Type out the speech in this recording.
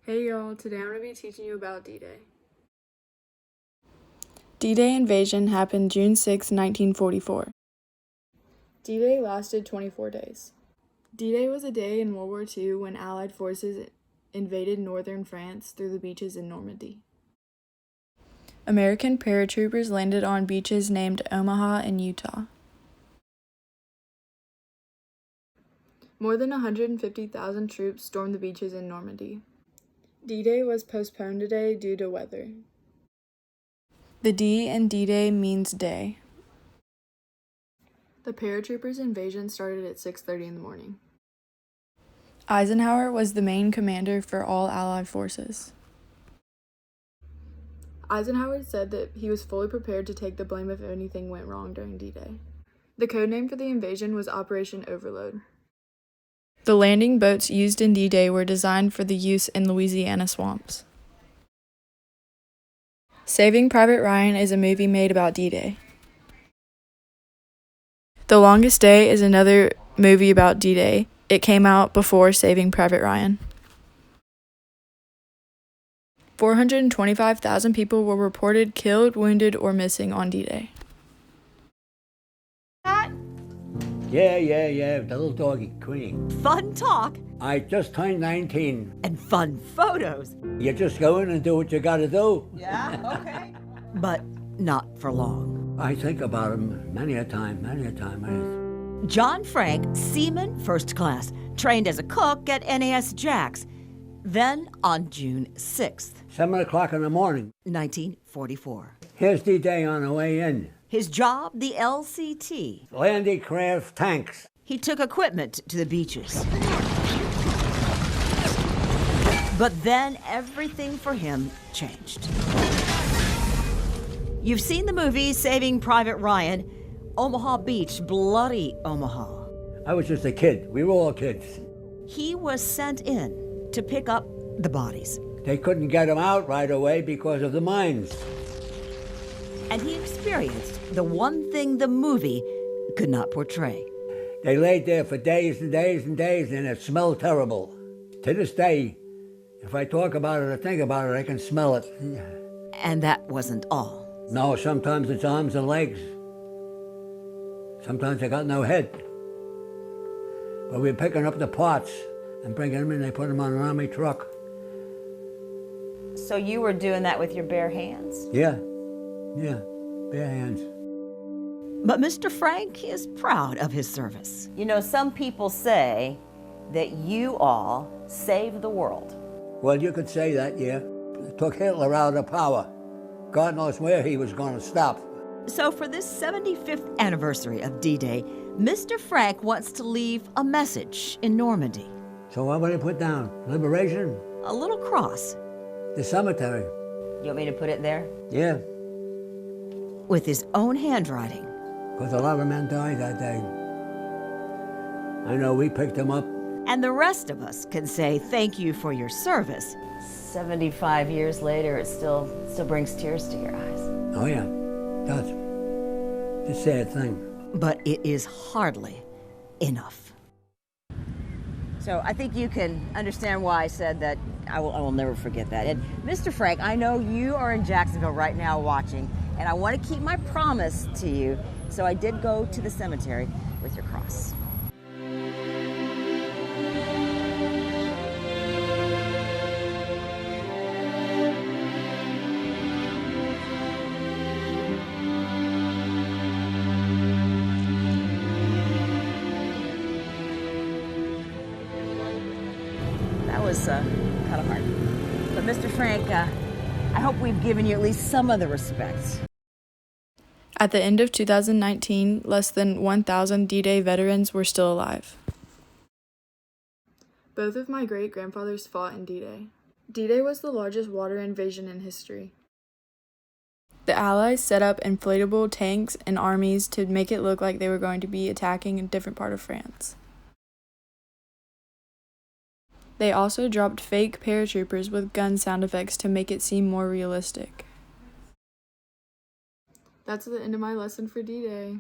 Hey y'all, today I'm going to be teaching you about D-Day. D-Day invasion happened June 6, 1944. D-Day lasted 24 days. D-Day was a day in World War II when Allied forces invaded northern France through the beaches in Normandy. American paratroopers landed on beaches named Omaha in Utah. More than 150,000 troops stormed the beaches in Normandy. D-Day was postponed today due to weather. The D in D-Day means day. The paratroopers' invasion started at 6:30 in the morning. Eisenhower was the main commander for all Allied forces. Eisenhower said that he was fully prepared to take the blame if anything went wrong during D-Day. The codename for the invasion was Operation Overlord. The landing boats used in D-Day were designed for the use in Louisiana swamps. Saving Private Ryan is a movie made about D-Day. The Longest Day is another movie about D-Day. It came out before Saving Private Ryan. 425,000 people were reported killed, wounded, or missing on D-Day. Yeah, the little doggy, Queenie. Fun talk I just turned 19. and fun photos. You just go in and do what you gotta do. Yeah, okay. But not for long. I think about him many a time. John Frank, Seaman First Class, trained as a cook at NAS Jax. Then on June 6th, 7 o'clock in the morning. 1944. Here's D-Day on the way in. His job, the LCT. Landy Craft tanks. He took equipment to the beaches. But then everything for him changed. You've seen the movie Saving Private Ryan, Omaha Beach, bloody Omaha. I was just a kid. We were all kids. He was sent in to pick up the bodies. They couldn't get him out right away because of the mines. And he experienced the one thing the movie could not portray. They laid there for days and days and days, and it smelled terrible. To this day, if I talk about it or think about it, I can smell it. And that wasn't all. No, sometimes it's arms and legs. Sometimes they got no head. But we're picking up the parts and bringing them in. They put them on an army truck. So you were doing that with your bare hands? Yeah, bare hands. But Mr. Frank is proud of his service. You know, some people say that you all saved the world. Well, you could say that, yeah. It took Hitler out of power. God knows where he was going to stop. So for this 75th anniversary of D-Day, Mr. Frank wants to leave a message in Normandy. So what would he put down? Liberation? A little cross The cemetery? You want me to put it there? Yeah, with his own handwriting. because a lot of men died that day. I know we picked them up. And the rest of us can say thank you for your service. 75 years later, it still brings tears to your eyes. Oh yeah, it does. It's a sad thing. But it is hardly enough. So I think you can understand why I said that. I will never forget that. And Mr. Frank, I know you are in Jacksonville right now watching, and I want to keep my promise to you. So I did go to the cemetery with your cross. That was kind of hard. But Mr. Frank, I hope we've given you at least some of the respect. At the end of 2019, less than 1,000 D-Day veterans were still alive. Both of my great-grandfathers fought in D-Day. D-Day was the largest water invasion in history. The Allies set up inflatable tanks and armies to make it look like they were going to be attacking a different part of France. They also dropped fake paratroopers with gun sound effects to make it seem more realistic. That's the end of my lesson for D-Day.